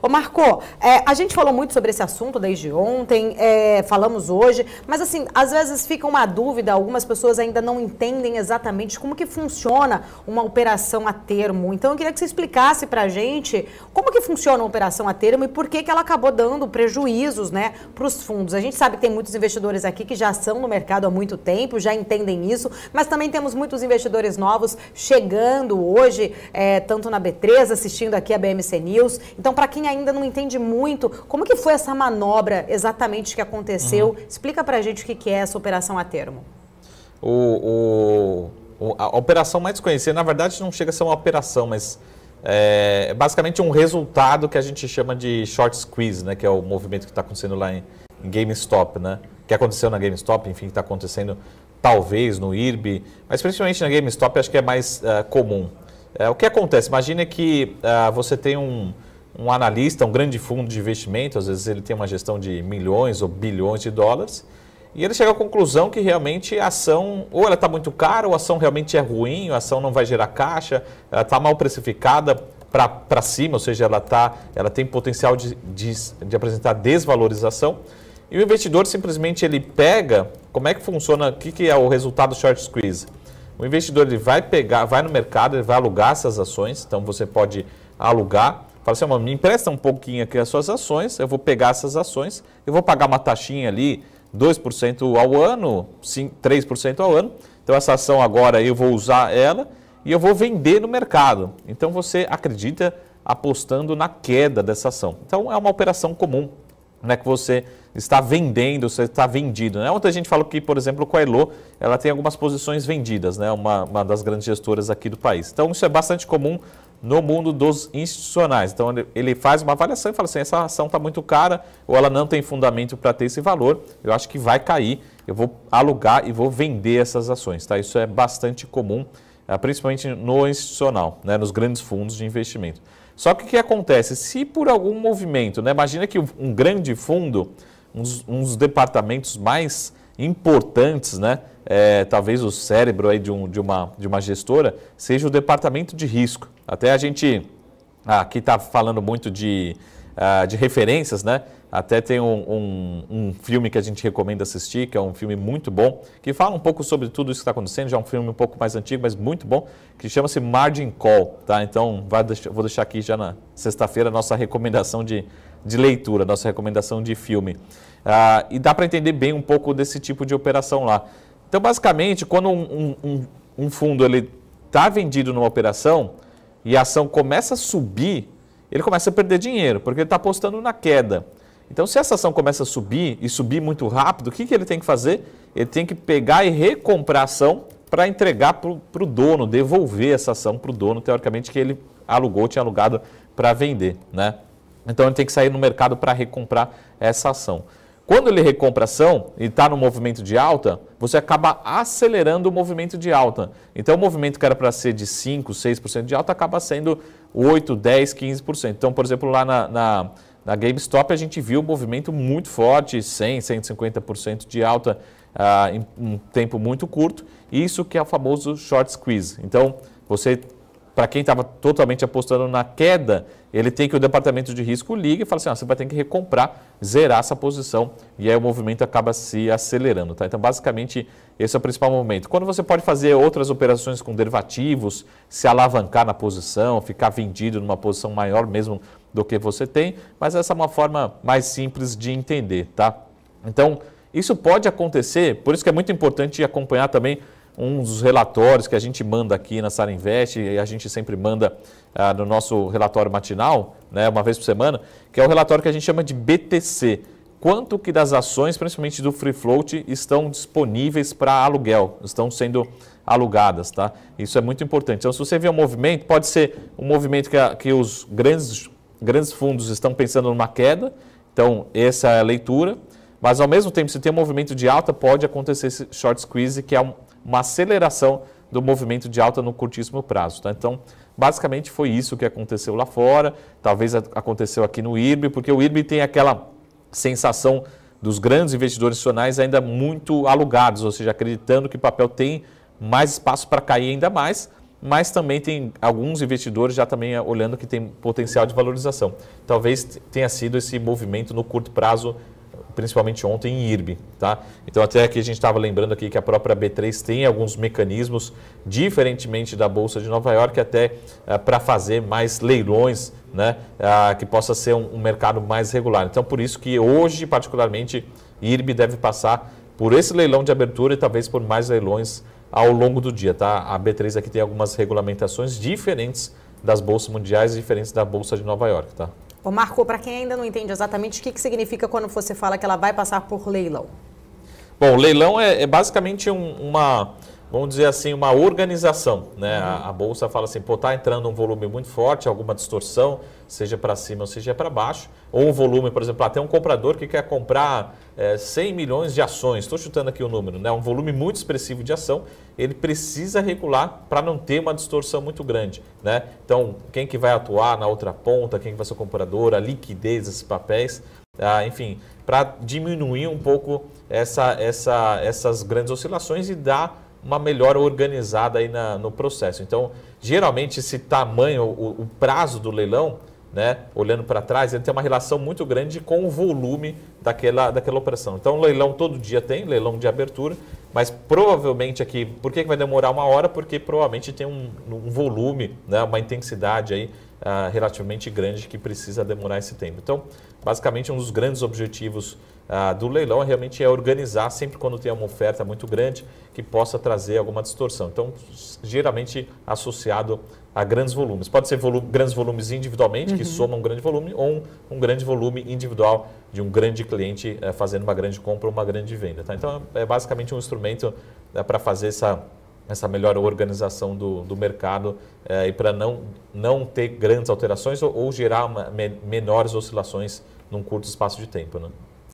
Ô Marco, a gente falou muito sobre esse assunto desde ontem, falamos hoje, mas assim, às vezes fica uma dúvida, algumas pessoas ainda não entendem exatamente como que funciona uma operação a termo. Então eu queria que você explicasse pra gente como que funciona uma operação a termo e por que ela acabou dando prejuízos, né, para os fundos. A gente sabe que tem muitos investidores aqui que já são no mercado há muito tempo, já entendem isso, mas também temos muitos investidores novos chegando hoje, tanto na B3, assistindo aqui a BMC News. Então, para quem ainda não entende muito, como que foi essa manobra exatamente que aconteceu? Explica pra gente o que é essa operação a termo. A operação mais conhecida, na verdade, não chega a ser uma operação, mas é basicamente um resultado que a gente chama de short squeeze, né, que é o movimento que está acontecendo lá em GameStop, né, que aconteceu na GameStop, enfim, que está acontecendo talvez no IRB, mas principalmente na GameStop acho que é mais comum. O que acontece? Imagina que você tem um analista, um grande fundo de investimento, às vezes ele tem uma gestão de milhões ou bilhões de dólares, e ele chega à conclusão que realmente a ação, ou ela está muito cara, ou a ação realmente é ruim, a ação não vai gerar caixa, ela está mal precificada para cima, ou seja, ela tem potencial de apresentar desvalorização. E o investidor simplesmente ele pega, como é que funciona, o que é o resultado do short squeeze? O investidor ele vai no mercado, ele vai alugar essas ações, então você pode alugar, fala assim, me empresta um pouquinho aqui as suas ações, eu vou pegar essas ações, eu vou pagar uma taxinha ali, 2% ao ano, 3% ao ano, então essa ação agora eu vou usar ela e eu vou vender no mercado. Então você acredita apostando na queda dessa ação. Então é uma operação comum, né, que você está vendendo, você está vendido. Né? Ontem a gente falou que, por exemplo, com a Elo, ela tem algumas posições vendidas, né? Uma das grandes gestoras aqui do país. Então isso é bastante comum no mundo dos institucionais. Então ele faz uma avaliação e fala assim, essa ação está muito cara ou ela não tem fundamento para ter esse valor, eu acho que vai cair, eu vou alugar e vou vender essas ações. Tá? Isso é bastante comum, principalmente no institucional, né? Nos grandes fundos de investimento. Só que o que acontece? Se por algum movimento, né? Imagina que um grande fundo, uns departamentos mais importantes, né? Talvez o cérebro aí de uma gestora, seja o departamento de risco. Até a gente aqui está falando muito de referências, né? Até tem um filme que a gente recomenda assistir, que é um filme muito bom, que fala um pouco sobre tudo isso que está acontecendo, já é um filme um pouco mais antigo, mas muito bom, que chama-se Margin Call, tá? Então, vou deixar aqui já na sexta-feira a nossa recomendação de leitura, nossa recomendação de filme. E dá para entender bem um pouco desse tipo de operação lá. Então, basicamente, quando um fundo está vendido numa operação e a ação começa a subir, ele começa a perder dinheiro, porque ele está apostando na queda. Então, se essa ação começa a subir e subir muito rápido, o que ele tem que fazer? Ele tem que pegar e recomprar a ação para entregar para o dono, devolver essa ação para o dono, teoricamente, que ele tinha alugado para vender, né? Então, ele tem que sair no mercado para recomprar essa ação. Quando ele recompra a ação e está no movimento de alta, você acaba acelerando o movimento de alta. Então, o movimento que era para ser de 5%, 6% de alta, acaba sendo 8%, 10%, 15%. Então, por exemplo, lá na GameStop, a gente viu um movimento muito forte, 100%, 150% de alta em um tempo muito curto. Isso que é o famoso short squeeze. Então, para quem estava totalmente apostando na queda, ele tem que o departamento de risco liga e fala assim, você vai ter que recomprar, zerar essa posição e aí o movimento acaba se acelerando. Tá? Então, basicamente, esse é o principal momento. Quando você pode fazer outras operações com derivativos, se alavancar na posição, ficar vendido numa posição maior mesmo do que você tem, mas essa é uma forma mais simples de entender. Tá? Então, isso pode acontecer, por isso que é muito importante acompanhar também um dos relatórios que a gente manda aqui na Sara Invest, e a gente sempre manda no nosso relatório matinal, né, uma vez por semana, que é o relatório que a gente chama de BTC. Quanto que das ações, principalmente do Free Float, estão disponíveis para aluguel, estão sendo alugadas. Tá? Isso é muito importante. Então, se você vê um movimento, pode ser um movimento que os grandes fundos estão pensando numa queda, então essa é a leitura, mas ao mesmo tempo, se tem um movimento de alta, pode acontecer esse short squeeze, que é uma aceleração do movimento de alta no curtíssimo prazo. Tá? Então, basicamente foi isso que aconteceu lá fora, talvez aconteceu aqui no IRB, porque o IRB tem aquela sensação dos grandes investidores institucionais ainda muito alugados, ou seja, acreditando que o papel tem mais espaço para cair ainda mais, mas também tem alguns investidores já também olhando que tem potencial de valorização. Talvez tenha sido esse movimento no curto prazo, principalmente ontem em IRB, tá? Então até aqui a gente estava lembrando aqui que a própria B3 tem alguns mecanismos, diferentemente da Bolsa de Nova York, até para fazer mais leilões, né? Que possa ser um mercado mais regular. Então por isso que hoje, particularmente, IRB deve passar por esse leilão de abertura e talvez por mais leilões ao longo do dia, tá? A B3 aqui tem algumas regulamentações diferentes das bolsas mundiais, diferentes da Bolsa de Nova York, tá? Ô Marco, para quem ainda não entende exatamente o que significa quando você fala que ela vai passar por leilão? Bom, o leilão é basicamente uma, vamos dizer assim, uma organização, né? A Bolsa fala assim, pô, tá entrando um volume muito forte, alguma distorção, seja para cima ou seja para baixo, ou um volume, por exemplo, tem um comprador que quer comprar 100 milhões de ações, estou chutando aqui o número, né? Um volume muito expressivo de ação, ele precisa regular para não ter uma distorção muito grande, né? Então, quem que vai atuar na outra ponta, quem que vai ser o comprador, a liquidez desses papéis, enfim, para diminuir um pouco essas grandes oscilações e dar uma melhor organizada aí no processo. Então, geralmente esse tamanho, o prazo do leilão, né, olhando para trás, ele tem uma relação muito grande com o volume daquela operação. Então, leilão todo dia tem, leilão de abertura, mas provavelmente aqui, por que vai demorar uma hora? Porque provavelmente tem um volume, né, uma intensidade aí relativamente grande que precisa demorar esse tempo. Então, basicamente, um dos grandes objetivos do leilão realmente é organizar sempre quando tem uma oferta muito grande que possa trazer alguma distorção. Então, geralmente associado a grandes volumes. Pode ser grandes volumes individualmente, que somam um grande volume, ou um grande volume individual de um grande cliente fazendo uma grande compra ou uma grande venda. Tá? Então, é basicamente um instrumento para fazer essa melhor organização do mercado e para não ter grandes alterações ou gerar menores oscilações num curto espaço de tempo, né?